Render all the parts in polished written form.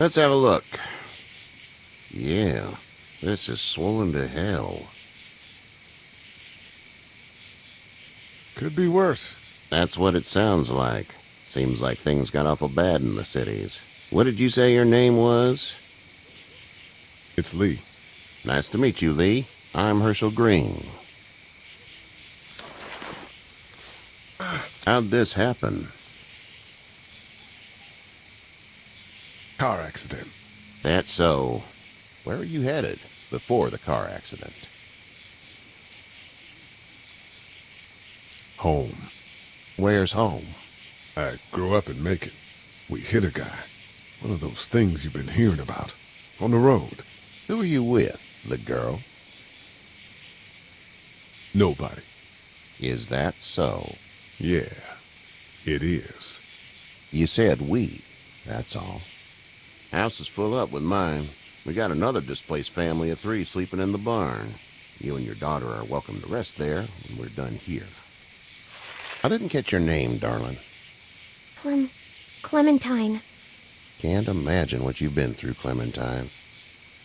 Let's have a look. Yeah, this is swollen to hell. Could be worse. That's what it sounds like. Seems like things got awful bad in the cities. What did you say your name was? It's Lee. Nice to meet you, Lee. I'm Herschel Green. How'd this happen? Car accident. That's so. Where were you headed before the car accident? Home. Where's home? I grew up in Macon. We hit a guy. One of those things you've been hearing about. On the road. Who are you with? The girl? Nobody. Is that so? Yeah, it is. You said we. That's all. House is full up with mine. We got another displaced family of 3 sleeping in the barn. You and your daughter are welcome to rest there when we're done here. I didn't catch your name, darling. Clementine. Can't imagine what you've been through, Clementine.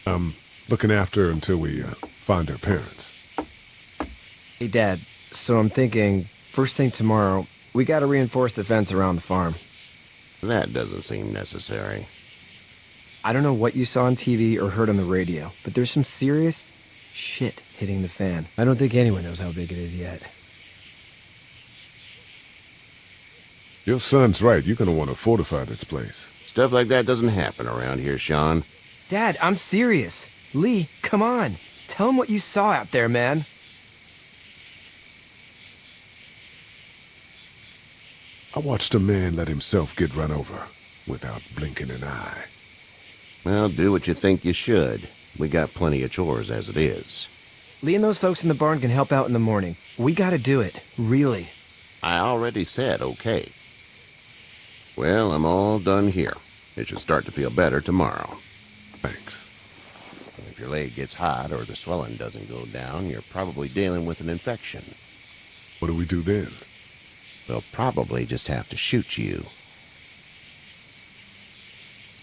I'm looking after her until we find her parents. Hey, Dad, so I'm thinking, first thing tomorrow, we gotta reinforce the fence around the farm. That doesn't seem necessary. I don't know what you saw on TV or heard on the radio, but there's some serious shit hitting the fan. I don't think anyone knows how big it is yet. Your son's right. You're gonna want to fortify this place. Stuff like that doesn't happen around here, Sean. Dad, I'm serious. Lee, come on. Tell him what you saw out there, man. I watched a man let himself get run over without blinking an eye. Well, do what you think you should. We got plenty of chores as it is. Lee and those folks in the barn can help out in the morning. We gotta do it. Really. I already said okay. Well, I'm all done here. It should start to feel better tomorrow. Thanks. If your leg gets hot or the swelling doesn't go down, you're probably dealing with an infection. What do we do then? We'll probably just have to shoot you.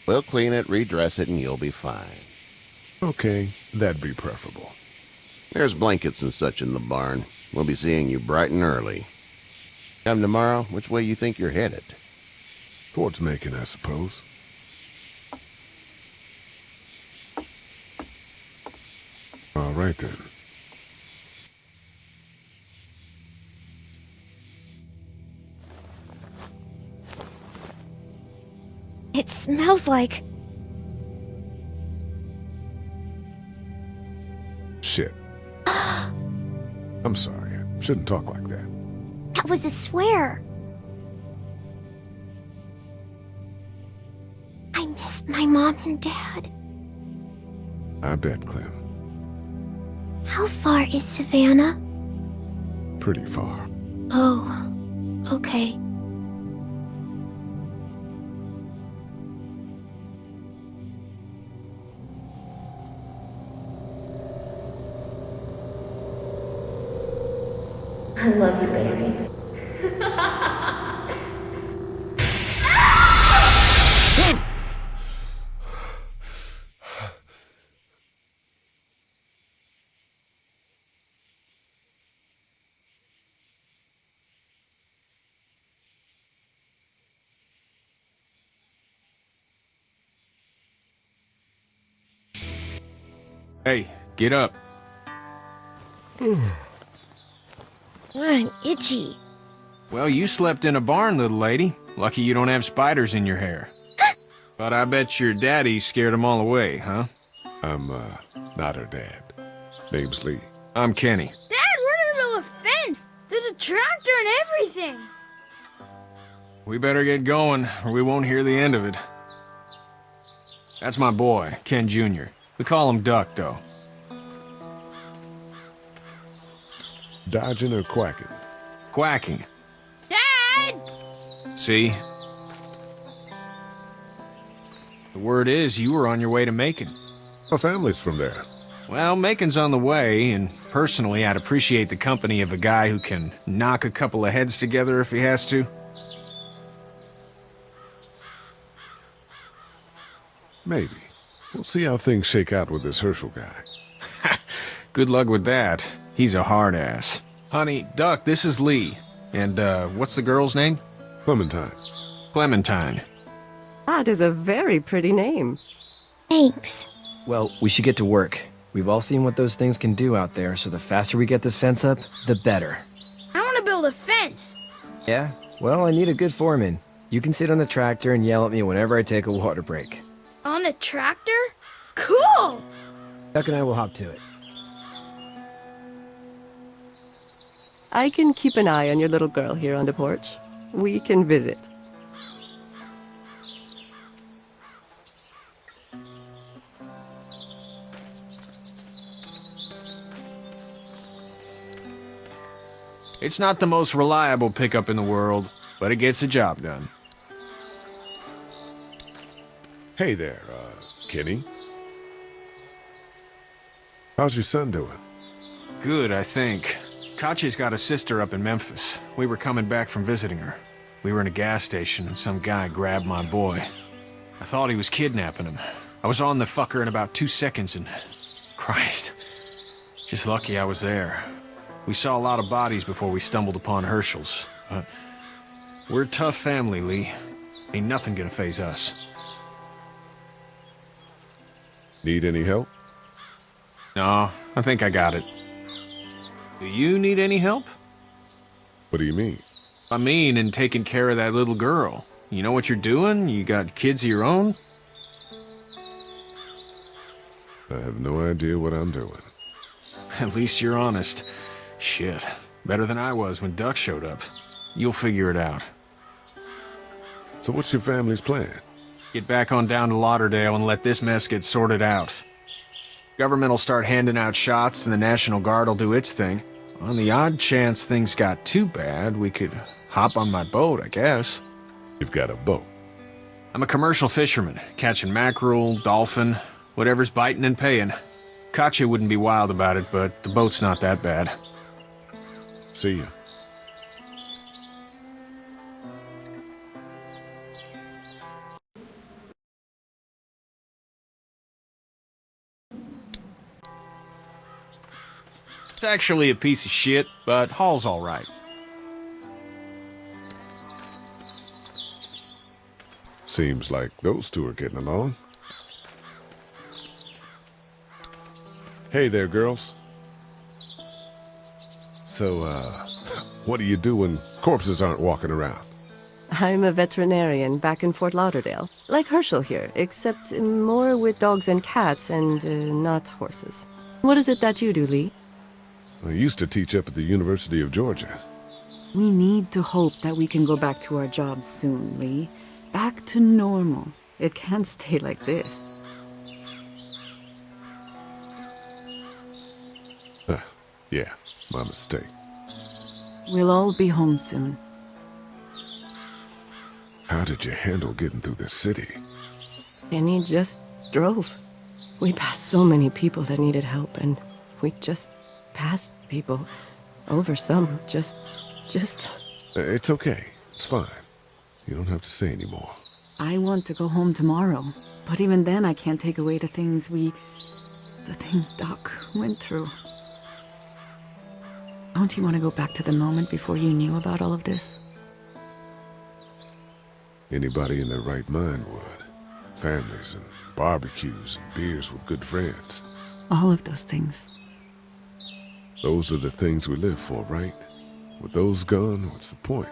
We'll clean it, redress it, and you'll be fine. Okay, that'd be preferable. There's blankets and such in the barn. We'll be seeing you bright and early. Come tomorrow, which way you think you're headed? Towards Macon, I suppose. All right, then. It smells like... Shit. I'm sorry. I shouldn't talk like that. That was a swear. I missed my mom and dad. I bet, Clem. How far is Savannah? Pretty far. Oh, okay. I love you, baby. Hey, get up. I'm itchy. Well, you slept in a barn, little lady. Lucky you don't have spiders in your hair. But I bet your daddy scared them all away, huh? I'm, not her dad. Name's Lee. I'm Kenny. Dad, we're in the middle of a fence. There's a tractor and everything. We better get going, or we won't hear the end of it. That's my boy, Ken Jr. We call him Duck, though. Dodging or quacking? Quacking. Dad! See? The word is you were on your way to Macon. My family's from there. Well, Macon's on the way, and personally, I'd appreciate the company of a guy who can knock a couple of heads together if he has to. Maybe. We'll see how things shake out with this Herschel guy. Good luck with that. He's a hard ass. Honey, Duck, this is Lee. And, what's the girl's name? Clementine. Clementine. That is a very pretty name. Thanks. Well, we should get to work. We've all seen what those things can do out there, so the faster we get this fence up, the better. I want to build a fence. Yeah? Well, I need a good foreman. You can sit on the tractor and yell at me whenever I take a water break. On a tractor? Cool! Duck and I will hop to it. I can keep an eye on your little girl here on the porch. We can visit. It's not the most reliable pickup in the world, but it gets the job done. Hey there, Kenny. How's your son doing? Good, I think. Katya's got a sister up in Memphis. We were coming back from visiting her. We were in a gas station and some guy grabbed my boy. I thought he was kidnapping him. I was on the fucker in about 2 seconds and... Christ. Just lucky I was there. We saw a lot of bodies before we stumbled upon Herschel's. But we're a tough family, Lee. Ain't nothing gonna faze us. Need any help? No, I think I got it. Do you need any help? What do you mean? I mean, in taking care of that little girl. You know what you're doing? You got kids of your own? I have no idea what I'm doing. At least you're honest. Shit. Better than I was when Duck showed up. You'll figure it out. So what's your family's plan? Get back on down to Lauderdale and let this mess get sorted out. Government will start handing out shots and the National Guard will do its thing. On the odd chance things got too bad, we could hop on my boat, I guess. You've got a boat. I'm a commercial fisherman, catching mackerel, dolphin, whatever's biting and paying. Katya wouldn't be wild about it, but the boat's not that bad. See ya. It's actually a piece of shit, but Hall's all right. Seems like those two are getting along. Hey there, girls. So, what do you do when corpses aren't walking around? I'm a veterinarian back in Fort Lauderdale. Like Herschel here, except more with dogs and cats and not horses. What is it that you do, Lee? I used to teach up at the University of Georgia. We need to hope that we can go back to our jobs soon, Lee. Back to normal. It can't stay like this. Yeah, my mistake. We'll all be home soon. How did you handle getting through the city? And he just drove. We passed so many people that needed help, and we just passed people. Over some, just... It's okay. It's fine. You don't have to say anymore. I want to go home tomorrow. But even then, I can't take away the things Doc went through. Don't you want to go back to the moment before you knew about all of this? Anybody in their right mind would. Families and barbecues and beers with good friends. All of those things. Those are the things we live for, right? With those gone, what's the point?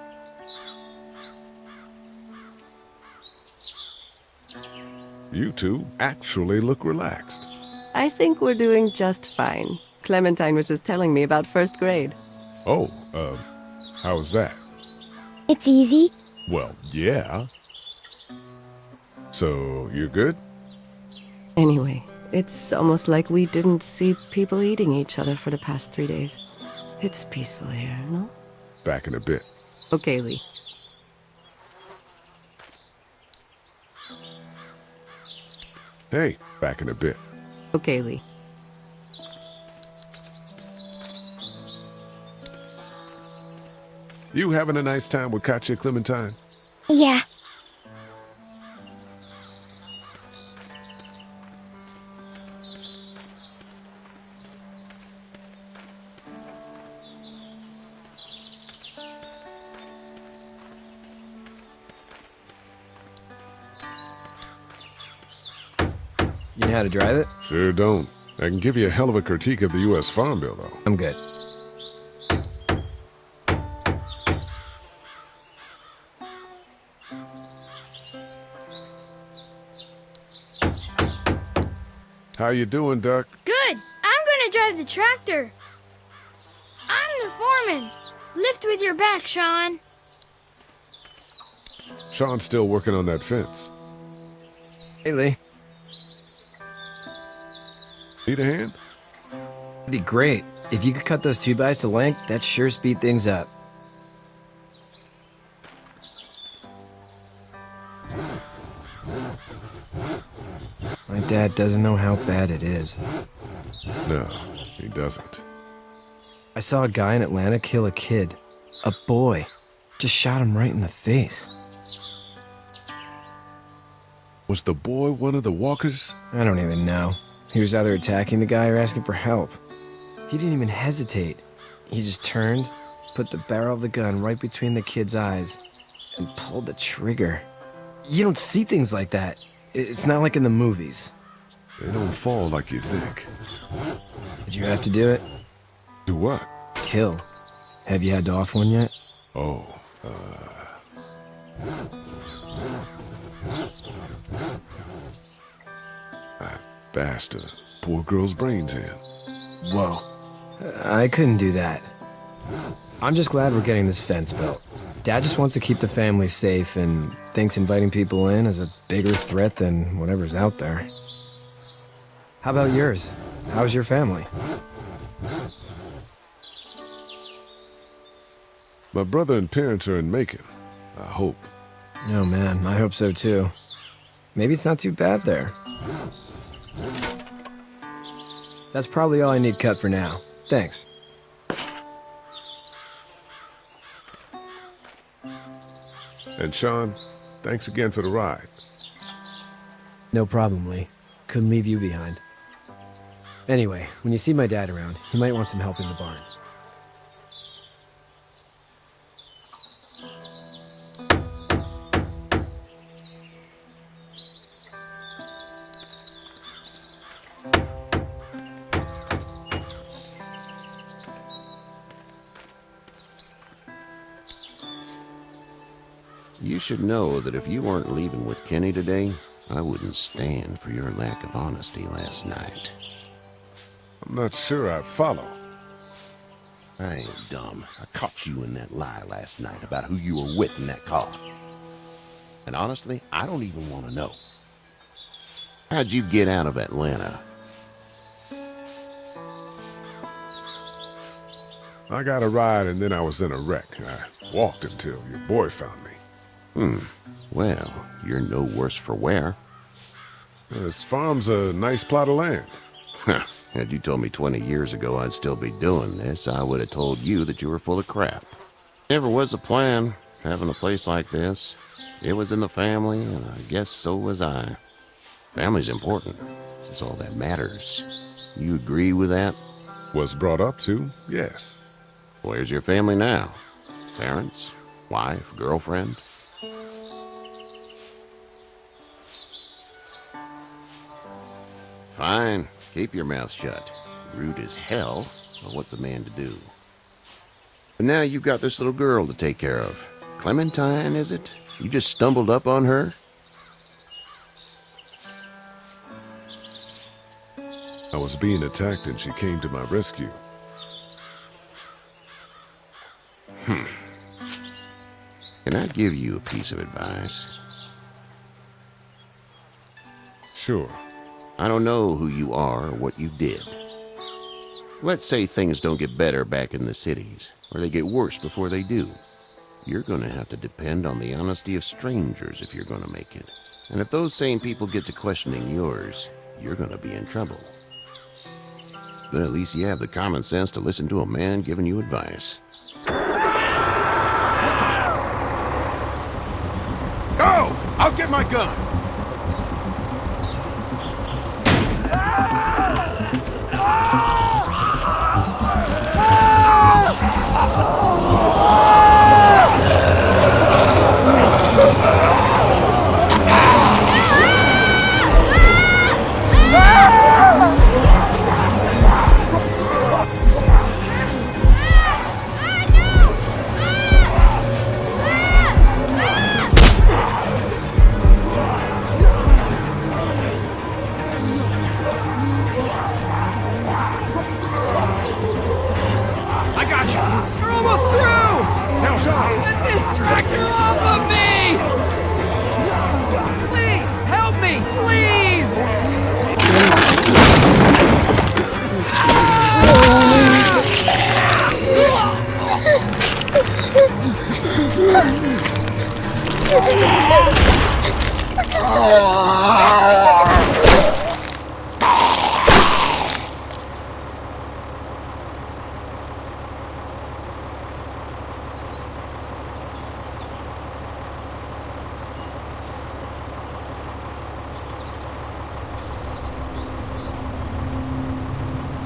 You two actually look relaxed. I think we're doing just fine. Clementine was just telling me about first grade. Oh, how was that? It's easy. Well, yeah. So, you're good? Anyway, it's almost like we didn't see people eating each other for the past 3 days. It's peaceful here, no? Back in a bit. Okay, Lee. Hey, back in a bit. Okay, Lee. You having a nice time with Katya, Clementine? Yeah. You know how to drive it? Sure don't. I can give you a hell of a critique of the U.S. Farm Bill, though. I'm good. How you doing, Duck? Good. I'm gonna drive the tractor. I'm the foreman. Lift with your back, Sean. Sean's still working on that fence. Hey, Lee. Need a hand? It'd be great. If you could cut those 2x to length, that'd sure speed things up. My dad doesn't know how bad it is. No, he doesn't. I saw a guy in Atlanta kill a kid. A boy. Just shot him right in the face. Was the boy one of the walkers? I don't even know. He was either attacking the guy or asking for help. He didn't even hesitate. He just turned, put the barrel of the gun right between the kid's eyes, and pulled the trigger. You don't see things like that. It's not like in the movies. They don't fall like you think. Did you have to do it? Do what? Kill. Have you had to off one yet? Oh, I bashed a poor girl's brains in. Whoa. I couldn't do that. I'm just glad we're getting this fence built. Dad just wants to keep the family safe and thinks inviting people in is a bigger threat than whatever's out there. How about yours? How's your family? My brother and parents are in Macon. I hope. Oh man, I hope so too. Maybe it's not too bad there. That's probably all I need cut for now. Thanks. And Sean, thanks again for the ride. No problem, Lee. Couldn't leave you behind. Anyway, when you see my dad around, he might want some help in the barn. You should know that if you weren't leaving with Kenny today, I wouldn't stand for your lack of honesty last night. I'm not sure I follow. I ain't dumb. I caught you in that lie last night about who you were with in that car. And honestly, I don't even want to know. How'd you get out of Atlanta? I got a ride and then I was in a wreck. I walked until your boy found me. Well, you're no worse for wear. This farm's a nice plot of land. Had you told me 20 years ago I'd still be doing this, I would have told you that you were full of crap. Never was a plan, having a place like this. It was in the family, and I guess so was I. Family's important. It's all that matters. You agree with that? Was brought up to, yes. Where's your family now? Parents? Wife? Girlfriend? Fine. Keep your mouth shut. Rude as hell, but what's a man to do? But now you've got this little girl to take care of. Clementine, is it? You just stumbled up on her? I was being attacked and she came to my rescue. Can I give you a piece of advice? Sure. I don't know who you are or what you did. Let's say things don't get better back in the cities, or they get worse before they do. You're gonna have to depend on the honesty of strangers if you're gonna make it. And if those same people get to questioning yours, you're gonna be in trouble. But at least you have the common sense to listen to a man giving you advice. Go! I'll get my gun!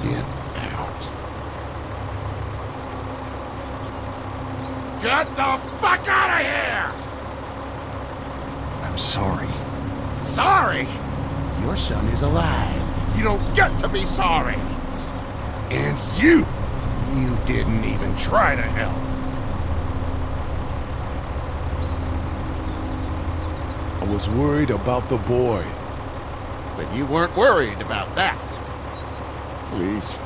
Get out. Get the fuck out of here! I'm sorry. Sorry? Your son is alive. You don't get to be sorry. And you didn't even try to help. I was worried about the boy. But you weren't worried about that. Please,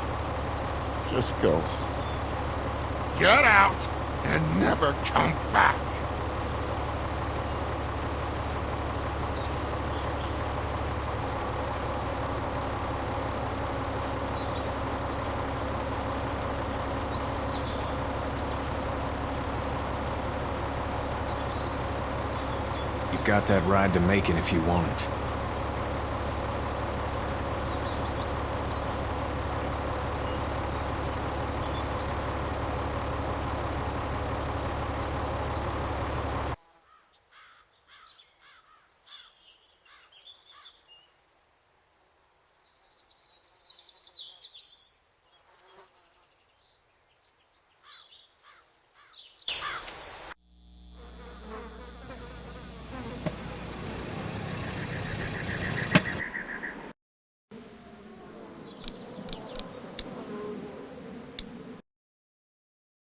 just go. Get out and never come back. You've got that ride to Macon if you want it.